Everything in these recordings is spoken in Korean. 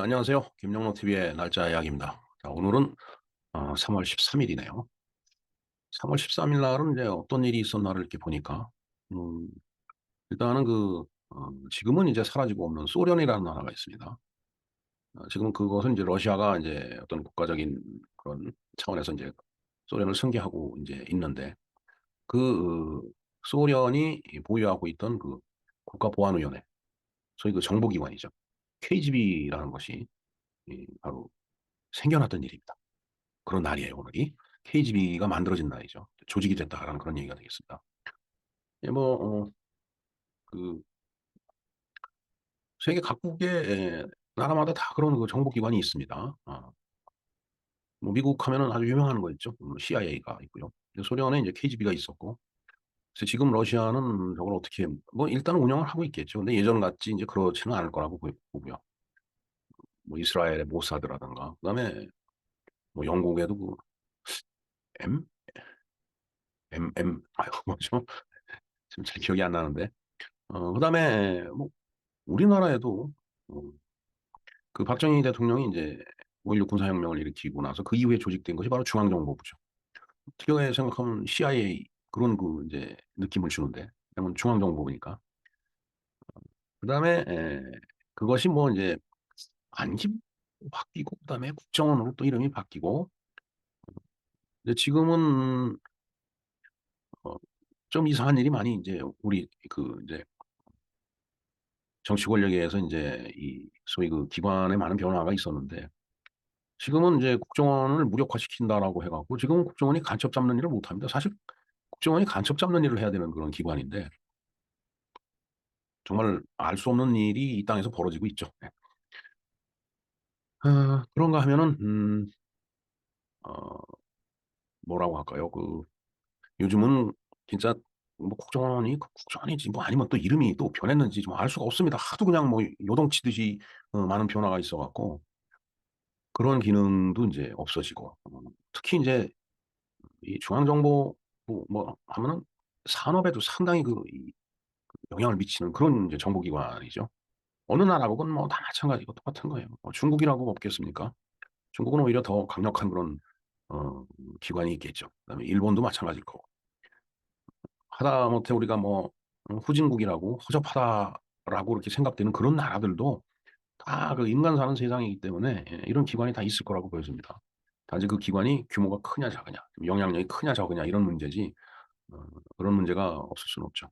네, 안녕하세요. 김영로 TV의 날짜 이야기입니다. 자, 오늘은 3월 13일이네요. 3월 13일 날은 이제 어떤 일이 있었나를 이렇게 보니까, 음, 일단은 지금은 이제 사라지고 없는 소련이라는 나라가 있습니다. 지금 그것은 이제 러시아가 이제 어떤 국가적인 그런 차원에서 이제 소련을 승계하고 이제 있는데, 그 소련이 보유하고 있던 그 국가보안위원회, 소위 그 정보기관이죠. KGB라는 것이 바로 생겨났던 일입니다. 그런 날이에요, 오늘이. KGB가 만들어진 날이죠. 조직이 됐다라는 그런 얘기가 되겠습니다. 예, 그, 세계 각국의 나라마다 다 그런 그 정보기관이 있습니다. 뭐 미국 하면은 아주 유명한 거 있죠. CIA가 있고요. 소련에 이제 KGB가 있었고, 그래서 지금 러시아는 저걸 어떻게, 뭐 일단 운영을 하고 있겠죠. 근데 예전 같이 이제 그렇지는 않을 거라고 보고요. 뭐 이스라엘의 모사드라든가, 그다음에 뭐 영국에도 M, 아유, 뭐죠? 지금 잘 기억이 안 나는데. 그다음에 뭐 우리나라에도 어, 그 박정희 대통령이 이제 5.16 군사혁명을 일으키고 나서 그 이후에 조직된 것이 바로 중앙정보부죠. 어떻게 생각하면 CIA 그런 그 이제 느낌을 주는데, 왜냐면 중앙정보부니까. 그다음에 그것이 뭐 이제 안기 바뀌고 그다음에 국정원으로 또 이름이 바뀌고, 근데 지금은 어, 좀 이상한 일이 많이 이제 우리 그 이제 정치 권력에 의해서 이제 이 소위 그 기관에 많은 변화가 있었는데, 지금은 이제 국정원을 무력화시킨다라고 해갖고 지금은 국정원이 간첩 잡는 일을 못합니다. 사실 국정원이 간첩 잡는 일을 해야 되는 그런 기관인데 정말 알 수 없는 일이 이 땅에서 벌어지고 있죠. 네. 그런가 하면은 어, 뭐라고 할까요? 요즘은 진짜 뭐 국정원이 국정원이지 뭐 아니면 또 이름이 또 변했는지 좀 알 수가 없습니다. 하도 그냥 뭐 요동치듯이 많은 변화가 있어갖고 그런 기능도 이제 없어지고, 특히 이제 이 중앙정보 뭐 하면은 산업에도 상당히 이 영향을 미치는 그런 이제 정보기관이죠. 어느 나라국은 뭐 다 마찬가지고 똑같은 거예요. 뭐 중국이라고 없겠습니까? 중국은 오히려 더 강력한 그런 어, 기관이 있겠죠. 그다음에 일본도 마찬가지일 거고. 하다못해 우리가 뭐 후진국이라고 허접하다라고 이렇게 생각되는 그런 나라들도 다 그 인간 사는 세상이기 때문에 이런 기관이 다 있을 거라고 보여집니다. 단지 그 기관이 규모가 크냐 작으냐, 영향력이 크냐 적으냐 이런 문제지 어, 그런 문제가 없을 수는 없죠.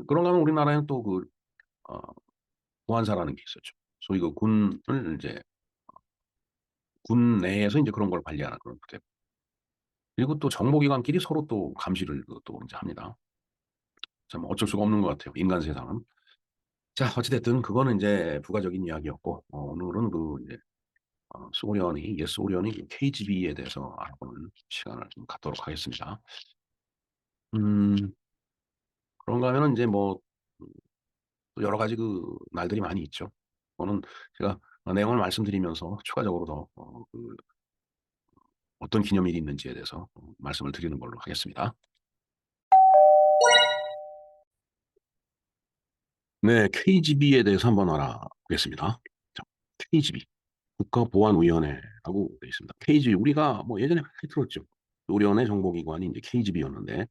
그런가 하면 우리나라에는 또 어, 보안사라는 게 있었죠. 소위 그 군을 이제 군 내에서 이제 그런 걸 관리하는 그런 부대. 그리고 또 정보기관끼리 서로 또 감시를 또 이제 합니다. 참 어쩔 수가 없는 것 같아요. 인간 세상은. 자, 어찌됐든 그거는 이제 부가적인 이야기였고, 오늘은 이제 소련이, 옛 소련이 KGB에 대해서 알아보는 시간을 좀 갖도록 하겠습니다. 음, 그런가 하면은 이제 뭐, 또 여러 가지 날들이 많이 있죠. 그거는 제가 내용을 말씀드리면서 추가적으로 더 어떤 기념일이 있는지에 대해서 말씀을 드리는 걸로 하겠습니다. 네, KGB에 대해서 한번 알아보겠습니다. 자, KGB, 국가보안위원회라고 되어 있습니다. KGB, 우리가 뭐 예전에 많이 들었죠. 소련의 정보기관이 이제 KGB였는데,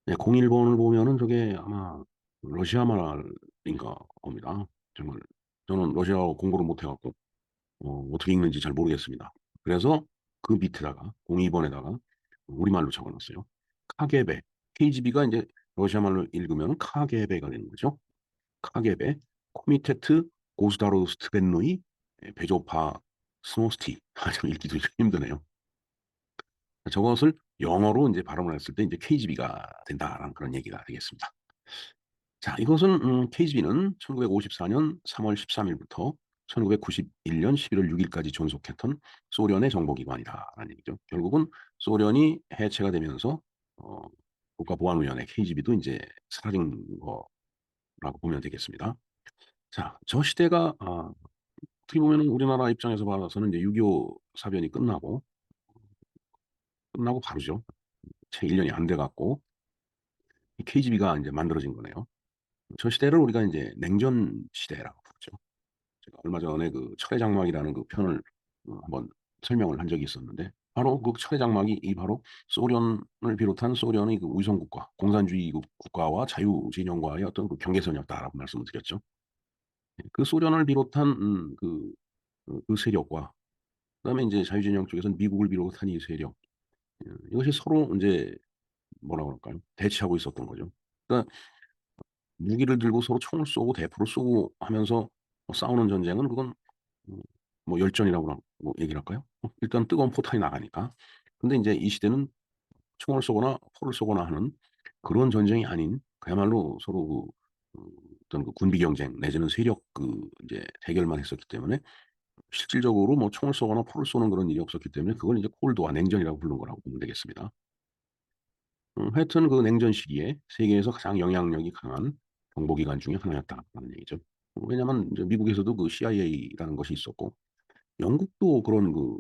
네, 01번을 보면은 저게 아마 러시아 말인가 겁니다. 정말 저는 러시아어 공부를 못 해갖고 어떻게 읽는지 잘 모르겠습니다. 그래서 그 밑에다가 02번에다가 우리말로 적어놨어요. 카게베. KGB가 이제 러시아 말로 읽으면 카게베가 되는 거죠. 카게베, 코미테트 고스다로스트벤노이 베조파 스노스티. 좀 읽기도 좀 힘드네요. 저것을 영어로 이제 발음을 했을 때 이제 KGB가 된다라는 그런 얘기가 되겠습니다. 자, 이것은 KGB는 1954년 3월 13일부터 1991년 11월 6일까지 존속했던 소련의 정보기관이다라는 얘기죠. 결국은 소련이 해체가 되면서 어, 국가보안위원회 KGB도 이제 사라진 거라고 보면 되겠습니다. 자, 저 시대가 어떻게 보면 우리나라 입장에서 봐서는 이제 6.25 사변이 끝나고 바로죠. 채 1년이 안 돼갖고 KGB가 이제 만들어진 거네요. 저 시대를 우리가 이제 냉전 시대라고 부르죠. 제가 얼마 전에 그 철의 장막이라는 그 편을 한번 설명을 한 적이 있었는데 바로 그 철의 장막이 이 바로 소련을 비롯한 소련의 그 위성 국가, 공산주의 국가와 자유 진영과의 어떤 그 경계선이었다라고 말씀을 드렸죠. 그 소련을 비롯한 그 세력과 그다음에 이제 자유진영 쪽에서는 미국을 비롯한 이 세력, 이것이 서로 인제 뭐라 그럴까요? 대치하고 있었던 거죠. 그러니까 무기를 들고 서로 총을 쏘고 대포를 쏘고 하면서 싸우는 전쟁은 그건 음 뭐 열전이라고나 뭐 얘기를 할까요? 일단 뜨거운 포탄이 나가니까. 근데 인제 이 시대는 총을 쏘거나 포를 쏘거나 하는 그런 전쟁이 아닌 그야말로 서로 어떤 그 군비 경쟁 내지는 세력 인제 대결만 했었기 때문에 실질적으로 뭐 총을 쏘거나 포를 쏘는 그런 일이 없었기 때문에 그걸 이제 콜드와 냉전이라고 부른 거라고 보면 되겠습니다. 하여튼 그 냉전 시기에 세계에서 가장 영향력이 강한 정보기관 중에 하나였다라는 얘기죠. 왜냐하면 이제 미국에서도 그 CIA라는 것이 있었고 영국도 그런 그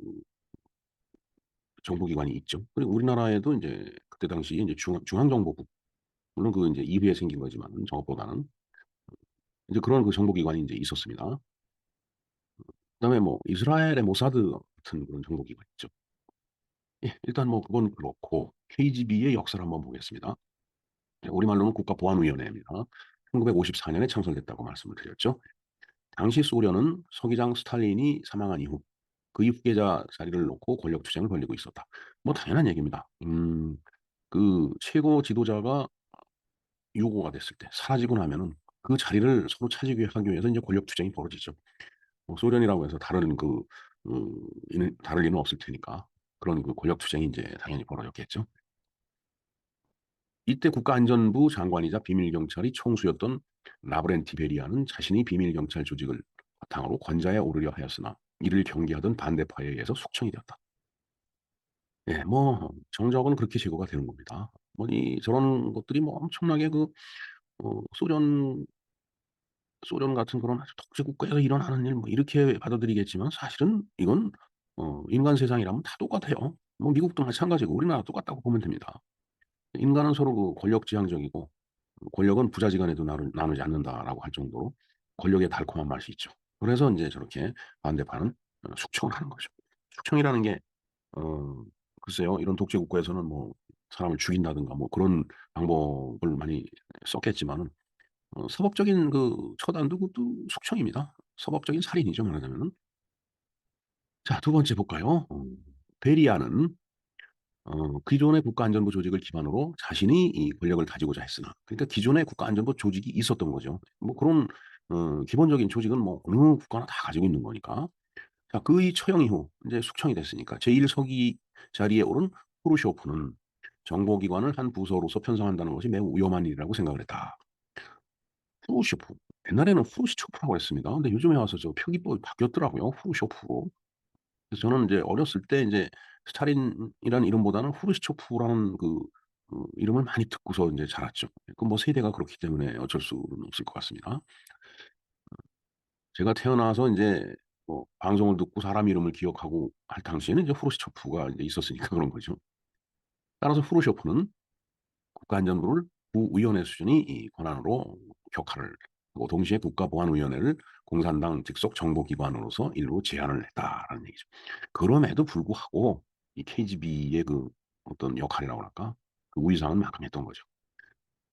정보기관이 있죠. 그리고 우리나라에도 인제 그때 당시에 인제 중앙정보국 물론 그 인제 이후에 생긴 거지만 저것보다는 이제 그런 그 정보기관이 인제 있었습니다. 그다음에 뭐 이스라엘의 모사드 같은 그런 정보기관이 있죠. 예. 일단 뭐 그건 그렇고 KGB의 역사를 한번 보겠습니다. 예 우리말로는 국가보안위원회입니다. 1954 년에 창설됐다고 말씀을 드렸죠. 당시 소련은 서기장 스탈린이 사망한 이후 그의 후계자 자리를 놓고 권력 투쟁을 벌이고 있었다. 뭐 당연한 얘기입니다. 그 최고 지도자가 유고가 됐을 때 사라지고 나면은 그 자리를 서로 차지하기 위해서 인제 권력 투쟁이 벌어지죠. 뭐 소련이라고 해서 다른 이는 다를 리는 없을 테니까 그런 그 권력 투쟁이 인제 당연히 벌어졌겠죠. 이때 국가안전부 장관이자 비밀경찰이 총수였던 라브렌티 베리아는 자신이 비밀경찰 조직을 바탕으로 권좌에 오르려 하였으나 이를 경계하던 반대파에 의해서 숙청이 되었다. 예 뭐 정적은 그렇게 제거가 되는 겁니다. 뭐 이 저런 것들이 뭐 엄청나게 소련 같은 그런 아주 독재 국가에서 일어나는 일 뭐 이렇게 받아들이겠지만 사실은 이건 인간 세상이라면 다 똑같아요. 뭐 미국도 마찬가지고 우리나라 똑같다고 보면 됩니다. 인간은 서로 그 권력지향적이고 '권력은 부자지간에도 나누지 않는다.'라고 할 정도로 권력의 달콤한 맛이 있죠. 그래서 인제 저렇게 반대파는 숙청을 하는 거죠. 숙청이라는 게 어 글쎄요. 이런 독재 국가에서는 뭐 사람을 죽인다든가 뭐 그런 방법을 많이 썼겠지만은 서법적인 그 처단도 그것도 숙청입니다. 서법적인 살인이죠 말하자면은. 자 두 번째 볼까요? 베리아는 기존의 국가안전부 조직을 기반으로 자신이 이 권력을 가지고자 했으나 그러니까 기존의 국가안전부 조직이 있었던 거죠. 뭐 그런 기본적인 조직은 뭐 어느 국가나 다 가지고 있는 거니까. 자 그의 처형 이후 인제 숙청이 됐으니까 제1 서기 자리에 오른 후르쇼프는 정보기관을 한 부서로서 편성한다는 것이 매우 위험한 일이라고 생각을 했다. 후르쇼프. 옛날에는 후르시초프라고 했습니다. 근데 요즘에 와서 저 표기법이 바뀌었더라고요, 후르쇼프로. 그래서 저는 인제 어렸을 때 인제 스탈린이라는 이름보다는 후르시초프라는 이름을 많이 듣고서 인제 자랐죠. 그 뭐 세대가 그렇기 때문에 어쩔 수는 없을 것 같습니다. 제가 태어나서 인제 뭐 방송을 듣고 사람 이름을 기억하고 할 당시에는 이제 후르시초프가 인제 있었으니까 그런 거죠. 따라서 후르쇼프는 국가안전부를 부위원회 수준의 이 권한으로 격하를 하고 동시에 국가보안위원회를 공산당 직속 정보기관으로서 일부 제한을 했다라는 얘기죠. 그럼에도 불구하고 이 KGB의 그 어떤 역할이라고 할까? 그 위상은 막강했던 거죠.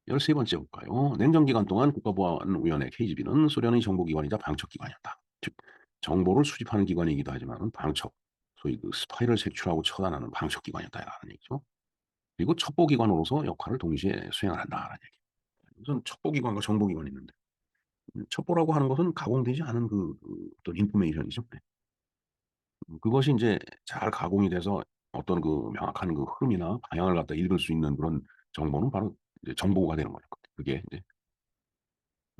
13 번째 볼까요? 냉전 기간 동안 국가보안위원회 KGB는 소련의 정보기관이자 방첩기관이었다. 즉 정보를 수집하는 기관이기도 하지만은 방첩, 소위 그 스파이를 색출하고 처단하는 방첩기관이었다라는 얘기죠. 그리고 첩보기관으로서 역할을 동시에 수행을 한다라는 얘기. 우선 첩보기관과 정보기관이 있는데 첩보라고 하는 것은 가공되지 않은 어떤 인포메이션이죠. 네. 그것이 인제 잘 가공이 돼서 어떤 그 명확한 그 흐름이나 방향을 갖다 읽을 수 있는 그런 정보는 바로 이제 정보가 되는 거죠. 그게 이제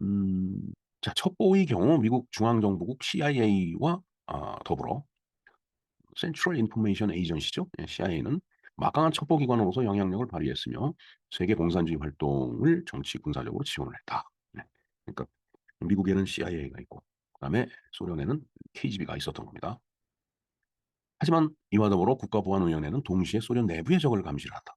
음 자 첩보의 경우 미국 중앙정보국 CIA와 더불어 Central Information Agency죠. 예 CIA는 막강한 첩보기관으로서 영향력을 발휘했으며 세계 공산주의 활동을 정치 군사적으로 지원을 했다. 네. 그러니까 미국에는 CIA가 있고 그다음에 소련에는 KGB가 있었던 겁니다. 하지만 이와 더불어 국가보안위원회는 동시에 소련 내부의 적을 감시를 한다.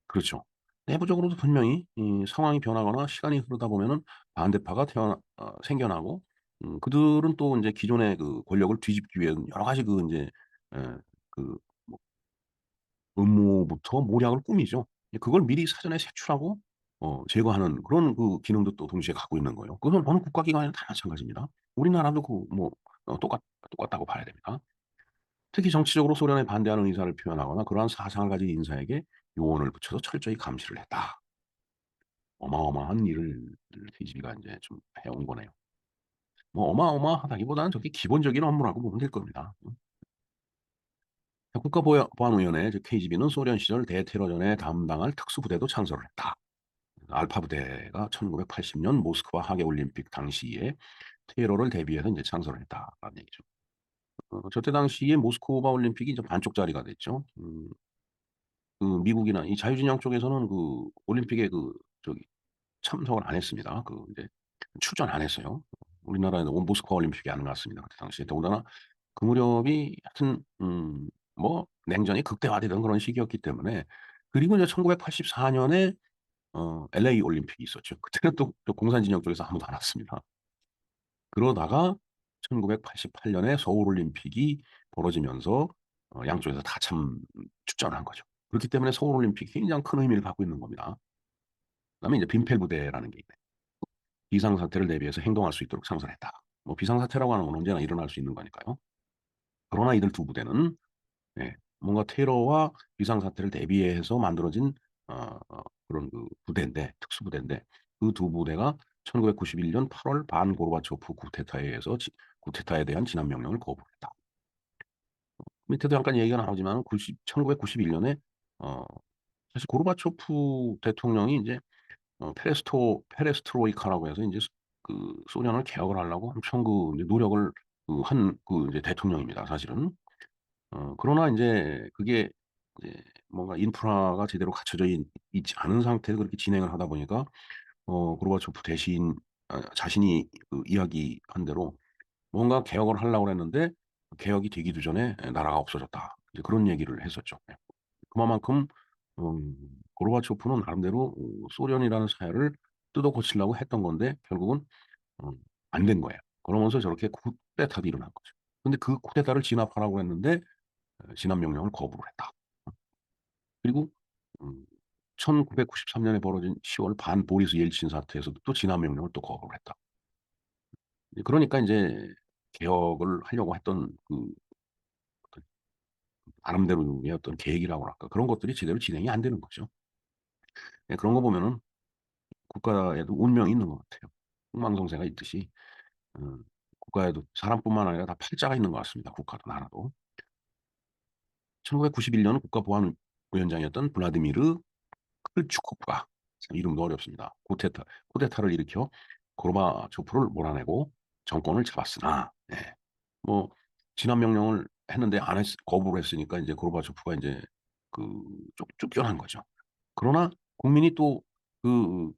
그렇죠. 내부적으로도 분명히 이 상황이 변하거나 시간이 흐르다 보면은 반대파가 생겨나고 그들은 또 인제 기존의 그 권력을 뒤집기 위해서는 여러 가지 그 인제 예 그 뭐 음모부터 모략을 꾸미죠. 그걸 미리 사전에 색출하고 제거하는 그런 그 기능도 또 동시에 갖고 있는 거예요. 그건 어느 국가기관이나 다 마찬가지입니다. 우리나라도 그 뭐 똑같다고 봐야 됩니다. 특히 정치적으로 소련에 반대하는 의사를 표현하거나 그러한 사상을 가진 인사에게 요원을 붙여서 철저히 감시를 했다. 어마어마한 일을 KGB가 인제 좀 해온 거네요. 뭐 어마어마하다기보다는 저게 기본적인 업무라고 보면 될 겁니다. 국가보안위원회 즉 KGB는 소련 시절 대테러전에 담당할 특수부대도 창설을 했다. 알파 부대가 1980년 모스크바 하계 올림픽 당시에 테러를 대비해서 인제 창설을 했다라는 얘기죠. 저때 당시에 모스크바 올림픽이 이제 반쪽짜리가 됐죠. 그 미국이나 이 자유진영 쪽에서는 그 올림픽에 그 저기 참석을 안 했습니다. 그 이제 출전 안 했어요. 우리나라에는 모스크바 올림픽이 안 갔습니다 그때 당시에. 더군다나 그 무렵이 하여튼 뭐 냉전이 극대화되던 그런 시기였기 때문에 그리고 이제 1984 년에 LA 올림픽이 있었죠. 그때는 또 공산 진영 쪽에서 아무도 안 왔습니다. 그러다가 1988 년에 서울 올림픽이 벌어지면서 양쪽에서 다 출전을 한 거죠. 그렇기 때문에 서울 올림픽이 굉장히 큰 의미를 갖고 있는 겁니다. 그다음에 이제 빈펠 부대라는 게 있네요. 비상사태를 대비해서 행동할 수 있도록 창설했다. 뭐 비상사태라고 하는 건 언제나 일어날 수 있는 거니까요. 그러나 이들 두 부대는 뭔가 테러와 비상사태를 대비해서 만들어진 그런 그 부대인데 특수부대인데 그 두 부대가 1991년 8월 반 고르바초프 쿠데타에 의해서 쿠데타에 대한 진압 명령을 거부했다. 밑에도 잠깐 얘기가 나오지만 1991 년에 어 사실 고르바초프 대통령이 인제 페레스트로이카라고 해서 인제 소련을 개혁을 하려고 엄청 그 이제 노력을 한 이제 대통령입니다 사실은. 그러나 인제 그게 이제 뭔가 인프라가 제대로 갖춰져 있지 않은 상태에서 그렇게 진행을 하다 보니까 고르바초프 대신 자신이 그 이야기한 대로 뭔가 개혁을 하려고 그랬는데 개혁이 되기도 전에 나라가 없어졌다. 이제 그런 얘기를 했었죠. 예. 그만큼 음 고르바초프는 나름대로 소련이라는 사회를 뜯어 고치려고 했던 건데 결국은 음 안 된 거예요. 그러면서 저렇게 쿠데타도 일어난 거죠. 근데 그 쿠데타를 진압하라고 했는데 진압 명령을 거부를 했다. 그리고 음 1993 년에 벌어진 10월 반 보리스 옐친 사태에서도 또 진압 명령을 또 거부를 했다. 이제 그러니까 인제 개혁을 하려고 했던 그 어떤 나름대로의 어떤 계획이라고 할까 그런 것들이 제대로 진행이 안 되는 거죠. 예 그런 거 보면은 국가에도 운명이 있는 것 같아요. 흥망성쇠가 있듯이 국가에도 사람뿐만 아니라 다 팔자가 있는 것 같습니다, 국가도 나라도. 1991년 국가보안위원장이었던 블라디미르 클추코프가 참 이름도 어렵습니다. 쿠데타를 일으켜 고르바초프를 몰아내고 정권을 잡았으나 뭐 진압 명령을 했는데 안 했 거부를 했으니까 인제 고르바초프가 인제 그 쫓겨난 거죠. 그러나 국민이 또 그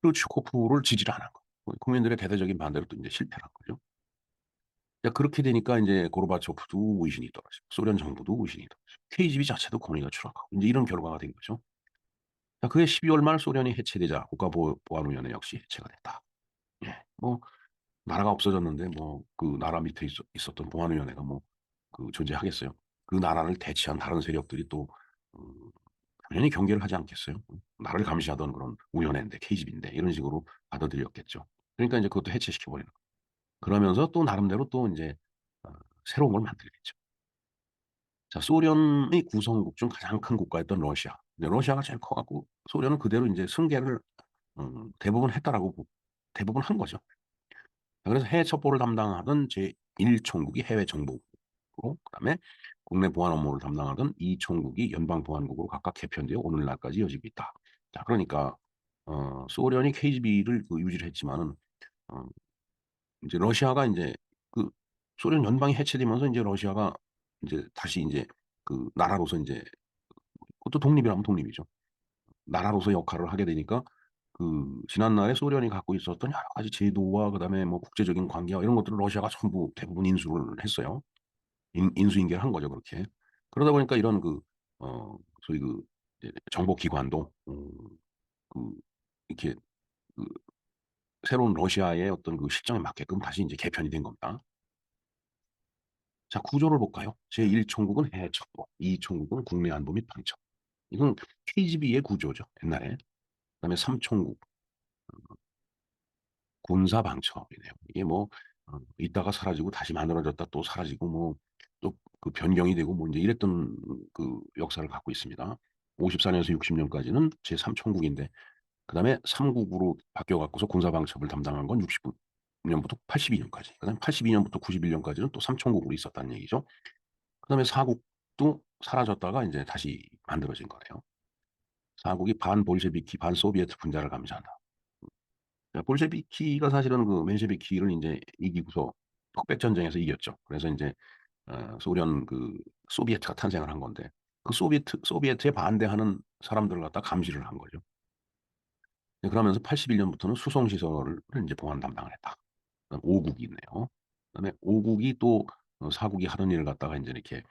크루츠코프를 지지를 안 한 거예요. 국민들의 대대적인 반대로 또 인제 실패를 한 거죠. 그렇게 되니까 인제 고르바초프도威信이 떨어지고 소련 정부도威信이 떨어지고 KGB 자체도 권위가 추락하고 인제 이런 결과가 된 거죠. 그해 12월 말 소련이 해체되자 국가보안위원회 역시 해체가 됐다. 뭐 나라가 없어졌는데 뭐 그 나라 밑에 있었던 보안위원회가 뭐 존재하겠어요. 그 나라를 대치한 다른 세력들이 또 음 당연히 경계를 하지 않겠어요. 나를 감시하던 그런 위원회인데 KGB인데 이런 식으로 받아들였겠죠. 그러니까 인제 그것도 해체시켜 버리는 거예요. 그러면서 또 나름대로 또 인제 어 새로운 걸 만들겠죠. 자 소련의 구성국 중 가장 큰 국가였던 러시아. 근데 러시아가 제일 커 갖고 소련은 그대로 인제 승계를 대부분 했다라고 대부분 한 거죠. 그래서 해외 첩보를 담당하던 제1 총국이 해외 정보국으로 그다음에 국내 보안 업무를 담당하던 2 총국이 연방 보안국으로 각각 개편되어 오늘날까지 이어지고 있다. 자 그러니까 소련이 KGB를 유지를 했지만은 어 인제 러시아가 인제 그 소련 연방이 해체되면서 인제 러시아가 인제 다시 인제 나라로서 인제 그것도 독립이라면 독립이죠. 나라로서 역할을 하게 되니까 지난날에 소련이 갖고 있었던 여러 가지 제도와 그다음에 뭐 국제적인 관계와 이런 것들을 러시아가 전부 대부분 인수를 했어요. 인수인계를 한 거죠 그렇게. 그러다 보니까 이런 소위 이제 정보 기관도 그 이렇게 그 새로운 러시아의 어떤 그 실정에 맞게끔 다시 이제 개편이 된 겁니다. 자, 구조를 볼까요? 제1총국은 해외 첩보, 2총국은 국내 안보 및 방첩. 이건 KGB의 구조죠, 옛날에. 그다음에 3총국, 군사 방첩이네요. 이게 뭐, 있다가 사라지고 다시 만들어졌다 또 사라지고 뭐, 또 그 변경이 되고 뭐 이제 이랬던 그 역사를 갖고 있습니다. 54년에서 60년까지는 제3총국인데, 그다음에 3국으로 바뀌어갖고서 군사 방첩을 담당한 건 69년부터 82년까지. 그다음에 82년부터 91년까지는 또 3총국으로 있었다는 얘기죠. 그다음에 4국도 사라졌다가 이제 다시 만들어진 거네요. 4국이 반볼셰비키, 반소비에트 분자를 감시한다. 볼셰비키가 사실은 그 맨셰비키를 이제 이기고서 흑백 전쟁에서 이겼죠. 그래서 이제 소련 그 소비에트가 탄생을 한 건데 그 소비에트에 반대하는 사람들을 갖다 감시를 한 거죠. 네, 그러면서 81년부터는 수송 시설을 이제 보안 담당을 했다. 그다음 5국이 있네요. 그다음에 5국이 또 4국이 하던 일을 갖다가 이제 이렇게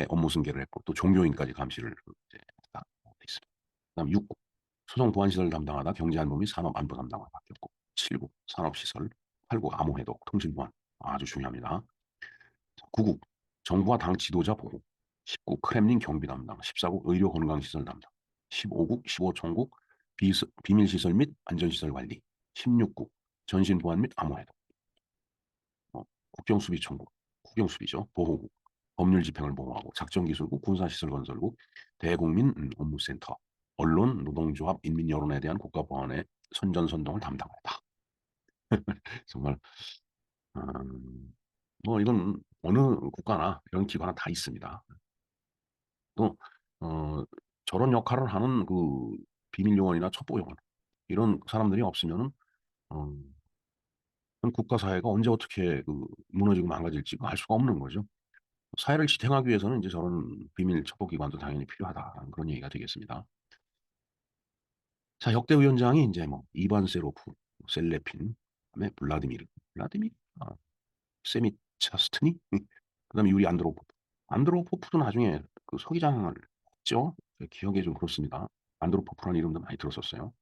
업무 승계를 했고 또 종교인까지 감시를 이제 했다. 있습니다. 그다음 6국 수송 보안 시설 담당하다 경제안보 및 산업안보 담당을 맡겼고 7국 산업시설, 8국 암호해독 통신보안 아주 중요합니다. 9국 정부와 당 지도자 보호, 10국 크렘린 경비 담당, 14국 의료 건강시설 담당, 15국 15총국 비밀시설 및 안전시설 관리, 16국 전신보안 및 암호해독, 국경수비총국, 국경수비죠, 보호국, 법률집행을 보호하고 작전기술국, 군사시설 건설국, 대국민 업무센터, 언론, 노동조합, 인민여론에 대한 국가보안의 선전선동을 담당하다. 정말 뭐 이건 어느 국가나 이런 기관은 다 있습니다. 또 저런 역할을 하는 그 비밀 요원이나 첩보 요원 이런 사람들이 없으면은 어, 국가 사회가 언제 어떻게 그 무너지고 망가질지 알 수가 없는 거죠. 사회를 지탱하기 위해서는 이제 저런 비밀 첩보 기관도 당연히 필요하다는 그런 얘기가 되겠습니다. 자, 역대 위원장이 이제 뭐 이반 세로프, 셀레핀, 그다음에 블라디미르, 아, 세미차스트니, 그다음에 유리 안드로포프. 안드로포프도 나중에 그 서기장을 했죠. 기억에 좀 그렇습니다. 안드로포프라는 이름도 많이 들었었어요.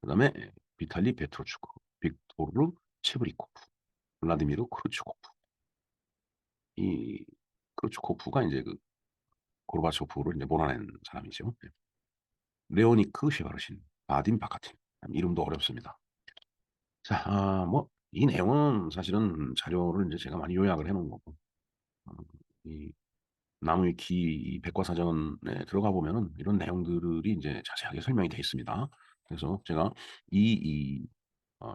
그다음에 비탈리 베트로추크, 빅토르 체브리코프, 블라디미르 크루츠코프. 이 크루츠코프가 이제 그 고르바초프를 이제 몰아낸 사람이죠. 레오니크 쉐바르신, 바딘 바카틴. 이름도 어렵습니다. 자, 뭐 이 내용은 사실은 자료를 이제 제가 많이 요약을 해놓은 거고, 어, 이 나무위키 백과사전에 들어가 보면은 이런 내용들이 이제 자세하게 설명이 되어 있습니다. 그래서 제가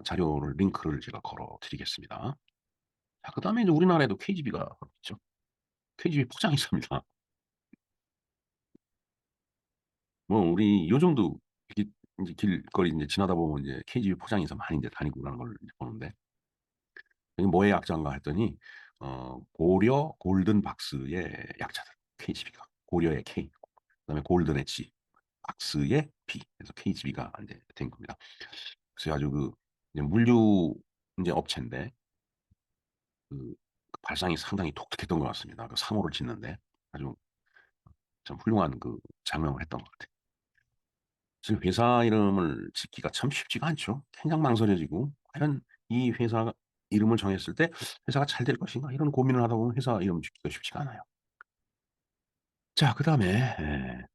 자료를 링크를 제가 걸어 드리겠습니다. 자, 그다음에 이제 우리나라에도 KGB가 있죠. KGB 포장이 있습니다. 뭐 우리 요즘도 이제 길거리 이제 지나다 보면 이제 KGB 포장해서 많이 이제 다니고 그러는 걸 이제 보는데 이게 뭐의 약자인가 했더니 고려 골든 박스의 약자들 KGB가 고려의 K 그다음에 골든의 G 박스의 B 그래서 KGB가 이제 된 겁니다. 그래서 아주 그 이제 물류 이제 업체인데 그 발상이 상당히 독특했던 것 같습니다. 그 상호를 짓는데 아주 참 훌륭한 그 장명을 했던 것 같아요. 지금 회사 이름을 짓기가 참 쉽지가 않죠. 굉장히 망설여지고 과연 이 회사 이름을 정했을 때 회사가 잘 될 것인가 이런 고민을 하다 보면 회사 이름 짓기가 쉽지가 않아요. 자, 그다음에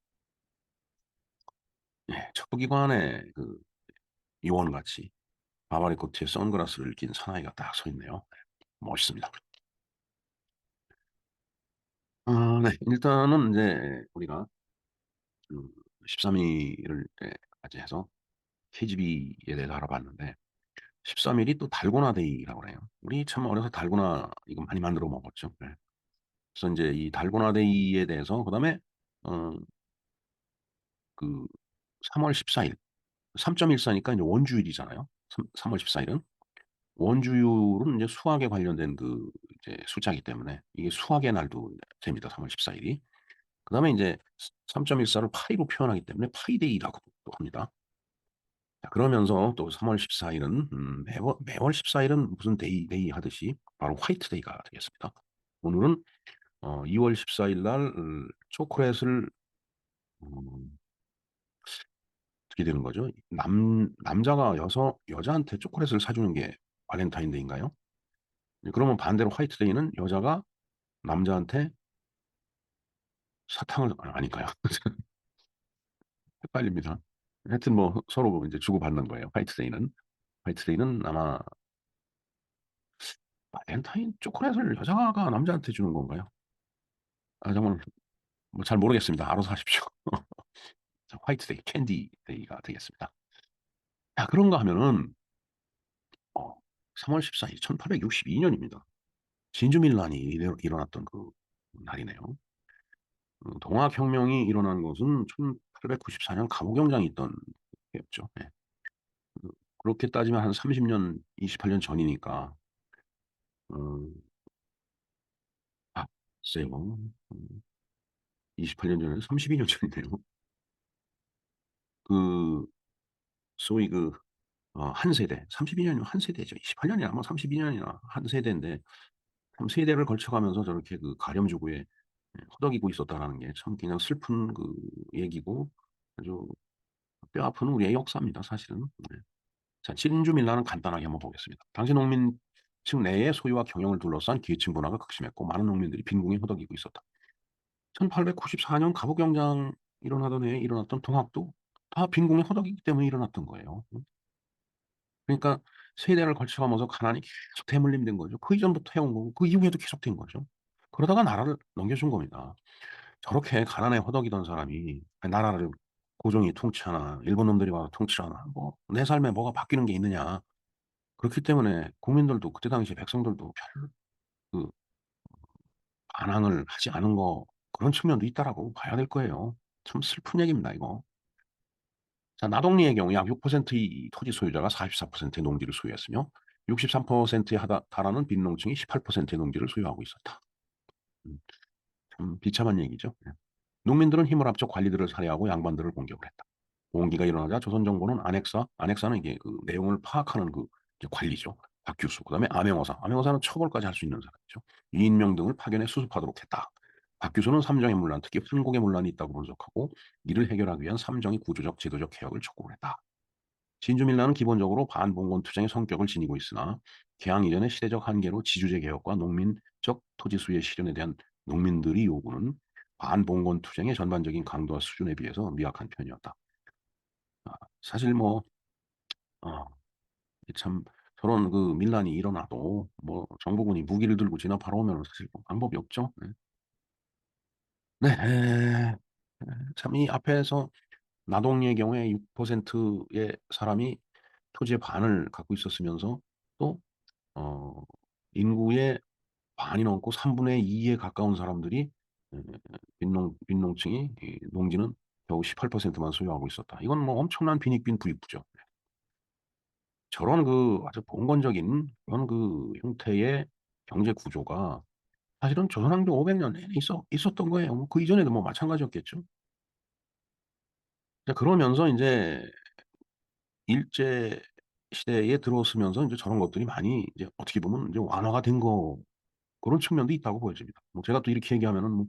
첩보기관의 그 요원같이 바바리 코트에 선글라스를 낀 사나이가 딱 서 있네요. 멋있습니다. 네. 일단은 이제 우리가 13일을 까지 해서 KGB에 대해서 알아봤는데 13일이 또 달고나 데이라고 그래요. 우리 참 어려서 달고나 이거 많이 만들어 먹었죠. 네. 그래서 이제 이 달고나 데이에 대해서 그다음에 어, 그 3월 14일 3.14니까 이제 원주율이잖아요. 3월 14일은 원주율은 이제 수학에 관련된 그 이제 숫자이기 때문에 이게 수학의 날도 됩니다. 3월 14일이. 그다음에 이제 3.14를 파이로 표현하기 때문에 파이데이라고 또 합니다. 자, 그러면서 또 3월 14일은 매월 14일은 무슨 데이 하듯이 바로 화이트데이가 되겠습니다. 오늘은 2월 14일 날 초콜릿을 음, 어떻게 되는 거죠? 남자가 여자한테 초콜릿을 사주는 게 발렌타인데이인가요? 그러면 반대로 화이트데이는 여자가 남자한테 사탕을 아닐까요? 헷갈립니다. 하여튼 뭐 서로 이제 주고받는 거예요. 화이트데이는 아마 발렌타인 초콜릿을 여자가 남자한테 주는 건가요? 아, 정말 뭐 잘 모르겠습니다. 알아서 하십시오. 자, 화이트데이, 캔디데이가 되겠습니다. 자, 그런가 하면은 3월 14일 1862년입니다. 진주밀란이 일어났던 그 날이네요. 동학혁명이 일어난 것은 1894년 감옥영장이 있던 해였죠. 예. 그 그렇게 따지면 한 30년, 28년 전이니까 음, 글쎄요. 28년 전에 32년 전이네요. 그 소위 한 세대, 32년이면 한 세대죠. 28년이나 뭐 32년이나 한 세대인데 3세대를 걸쳐가면서 저렇게 그 가렴주구에 허덕이고 있었다라는 게 참 그냥 슬픈 그 얘기고 아주 뼈아픈 우리의 역사입니다, 사실은. 네. 자, 진주밀라는 간단하게 한번 보겠습니다. 당시 농민층 내의 소유와 경영을 둘러싼 계층 분화가 극심했고 많은 농민들이 빈궁에 허덕이고 있었다. 1894년 갑오경장 일어나던 해에 일어났던 동학도 다 빈궁에 허덕이기 때문에 일어났던 거예요. 그러니까 세대를 걸쳐가면서 가난이 계속 대물림된 거죠. 그 이전부터 해온 거고 그 이후에도 계속된 거죠. 그러다가 나라를 넘겨준 겁니다. 저렇게 가난에 허덕이던 사람이 나라를 고종이 통치하나 일본 놈들이 와서 통치하나 뭐 내 삶에 뭐가 바뀌는 게 있느냐. 그렇기 때문에 국민들도 그때 당시 백성들도 별 그 반항을 하지 않은 거 그런 측면도 있다라고 봐야 될 거예요. 참 슬픈 얘기입니다, 이거. 자, 나독리의 경우 약 6%의 토지 소유자가 44%의 농지를 소유했으며 63%에 달하는 빈농층이 18%의 농지를 소유하고 있었다. 음, 참 비참한 얘기죠. 예. 농민들은 힘을 합쳐 관리들을 살해하고 양반들을 공격을 했다. 공기가 일어나자 조선정부는 안핵사는 이게 그 내용을 파악하는 그 이제 관리죠. 박규수, 그다음에 암행어사는 처벌까지 할 수 있는 사람이죠. 이인명 등을 파견해 수습하도록 했다. 박규수는 삼정의 문란, 특히 훈곡의 문란이 있다고 분석하고 이를 해결하기 위한 삼정의 구조적, 제도적 개혁을 촉구를 했다. 진주밀라는 기본적으로 반봉건 투쟁의 성격을 지니고 있으나 개항 이전의 시대적 한계로 지주제 개혁과 농민적 토지 수의 실현에 대한 농민들의 요구는 반봉건 투쟁의 전반적인 강도와 수준에 비해서 미약한 편이었다. 사실 뭐 어, 참 저런 그 밀란이 일어나도 뭐 정부군이 무기를 들고 진압하러 오면 사실 뭐 방법이 없죠. 네. 네. 참 이 앞에서 나동리의 경우에 6%의 사람이 토지의 반을 갖고 있었으면서 또 어, 인구의 반이 넘고 3분의 2에 가까운 사람들이 에, 빈농층이 이 농지는 겨우 18%만 소유하고 있었다. 이건 뭐 엄청난 빈익빈 부익부죠. 저런 그 아주 봉건적인 그런 그 형태의 경제 구조가 사실은 조선왕조 500년 내내 있었던 거예요. 뭐그 이전에도 뭐 마찬가지였겠죠. 그러면서 이제 일제 시대에 들어서면서 이제 저런 것들이 많이 이제 어떻게 보면 이제 완화가 된 거 그런 측면도 있다고 보여집니다. 뭐 제가 또 이렇게 얘기하면은 뭐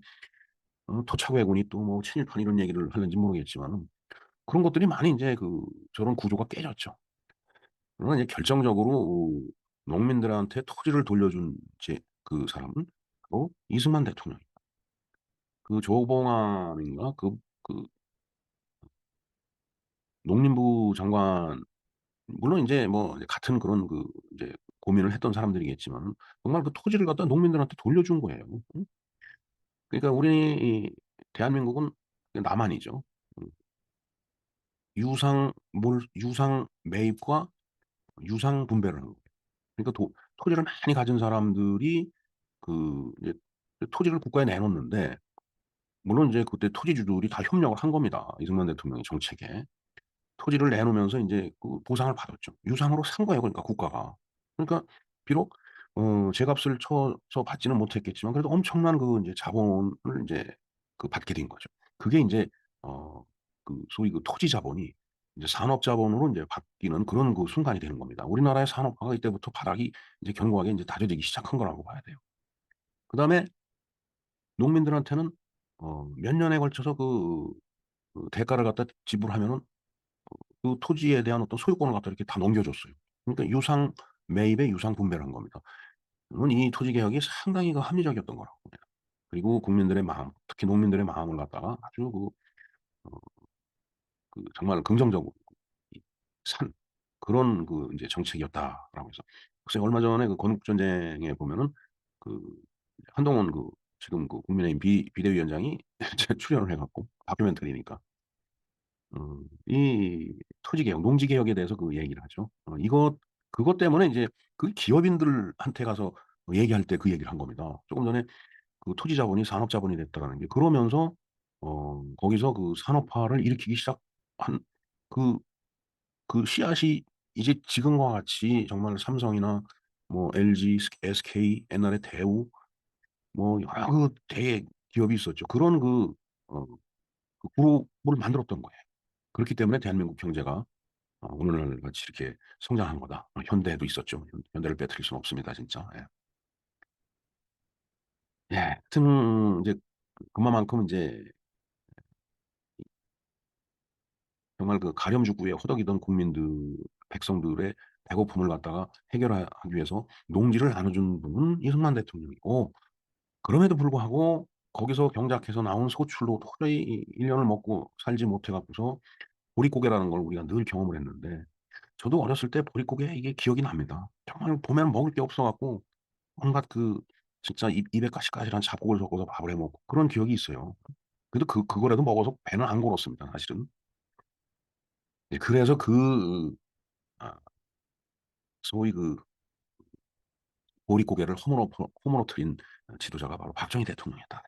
토착외군이 또 뭐 친일파 이런 얘기를 하는지 모르겠지만은 그런 것들이 많이 이제 그 저런 구조가 깨졌죠. 그러나 이제 결정적으로 농민들한테 토지를 돌려준 그 사람은 바로 이승만 대통령. 그 조봉암인가 그 농림부 장관 물론 이제 뭐 같은 그런 그 이제 고민을 했던 사람들이겠지만 정말 그 토지를 갖다 농민들한테 돌려준 거예요. 응? 그러니까 우리 이 대한민국은 남한이죠. 음, 유상 매입과 유상 분배를 하는 거예요. 그러니까 토지를 많이 가진 사람들이 그 이제 토지를 국가에 내놓는데 물론 이제 그때 토지주들이 다 협력을 한 겁니다. 이승만 대통령의 정책에. 토지를 내놓으면서 인제 그 보상을 받았죠. 유상으로 산 거예요 그러니까 국가가. 그러니까 비록 제값을 쳐서 받지는 못했겠지만 그래도 엄청난 그 인제 자본을 인제 그 받게 된 거죠. 그게 인제 어 소위 그 토지 자본이 이제 산업 자본으로 인제 바뀌는 그런 그 순간이 되는 겁니다. 우리나라의 산업화가 이때부터 바닥이 이제 견고하게 인제 다져지기 시작한 거라고 봐야 돼요. 그다음에 농민들한테는 몇 년에 걸쳐서 그 대가를 갖다 지불하면은 그 토지에 대한 어떤 소유권을 갖다 이렇게 다 넘겨줬어요. 그러니까 유상 매입에 유상 분배를 한 겁니다. 저는 이 토지 개혁이 상당히 그 합리적이었던 거라고 봅니다. 그리고 국민들의 마음, 특히 농민들의 마음을 갖다가 아주 어 정말 긍정적으로 이 산 그런 인제 정책이었다라고 해서 글쎄 얼마 전에 그 건국전쟁에 보면은 그 한동훈 지금 국민의힘 비대위원장이 출연을 해 갖고 다큐멘터리니까 이 토지 개혁, 농지 개혁에 대해서 얘기를 하죠. 그것 때문에 인제 그 기업인들한테 가서 얘기할 때 그 얘기를 한 겁니다. 조금 전에 토지 자본이 산업 자본이 됐다라는 게 그러면서 거기서 산업화를 일으키기 시작한 그 씨앗이 이제 지금과 같이 정말 삼성이나 뭐 LG, SK, 옛날에 대우 뭐 여러 대기업이 있었죠. 그런 어 그룹을 만들었던 거예요. 그렇기 때문에 대한민국 경제가 오늘날 같이 이렇게 성장한 거다. 현대에도 있었죠. 현대를 빼뜨릴 수는 없습니다 진짜. 예. 예. 하여튼 이제 그만큼 인제 정말 가렴죽구에 허덕이던 백성들의 배고픔을 갖다가 해결하기 위해서 농지를 나눠준 분은 이승만 대통령이고 그럼에도 불구하고 거기서 경작해서 나온 소출로 도저히 1 년을 먹고 살지 못해 갖고서 보릿고개라는 걸 우리가 늘 경험을 했는데 저도 어렸을 때 보릿고개 이게 기억이 납니다. 정말 보면 먹을 게 없어 갖고 온갖 진짜 입에 가시가시한 잡곡을 섞어서 밥을 해 먹고 그런 기억이 있어요. 그래도 그거라도 먹어서 배는 안 골았습니다 사실은. 예 그래서 아 소위 보릿고개를 허물어뜨린 지도자가 바로 박정희 대통령이었다.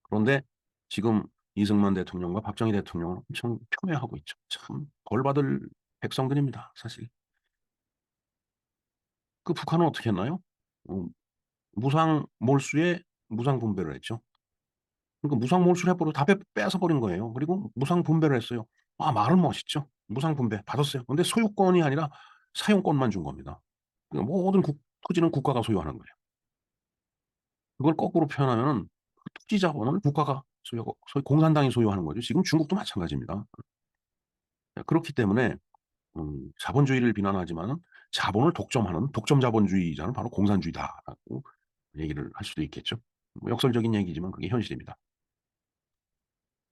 그런데 지금 이승만 대통령과 박정희 대통령은 엄청 폄훼하고 있죠. 참 벌 받을 백성들입니다 사실. 북한은 어떻게 했나요? 어 무상 몰수에 무상 분배를 했죠. 그러니까 무상 몰수를 해 버려 다 뺏어 버린 거예요. 그리고 무상 분배를 했어요. 말은 멋있죠. 무상 분배 받았어요. 근데 소유권이 아니라 사용권만 준 겁니다. 모든 토지는 국가가 소유하는 거예요. 그걸 거꾸로 표현하면은 토지 자본은 국가가 소유하고 소위 공산당이 소유하는 거죠. 지금 중국도 마찬가지입니다. 그렇기 때문에 자본주의를 비난하지만은 자본을 독점하는 독점 자본주의자는 바로 공산주의다라고 얘기를 할 수도 있겠죠. 뭐 역설적인 얘기지만 그게 현실입니다.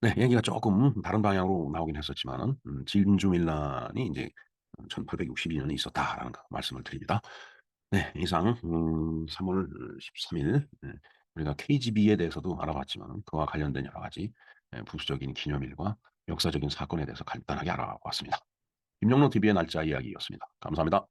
네. 얘기가 쪼끔 다른 방향으로 나오긴 했었지만은 진주민란이 인제 1862 년에 있었다라는 거 말씀을 드립니다. 네. 이상 3월 13일 우리가 KGB에 대해서도 알아봤지만은 그와 관련된 여러 가지 부수적인 기념일과 역사적인 사건에 대해서 간단하게 알아봤습니다. 김영로 TV의 날짜 이야기였습니다. 감사합니다.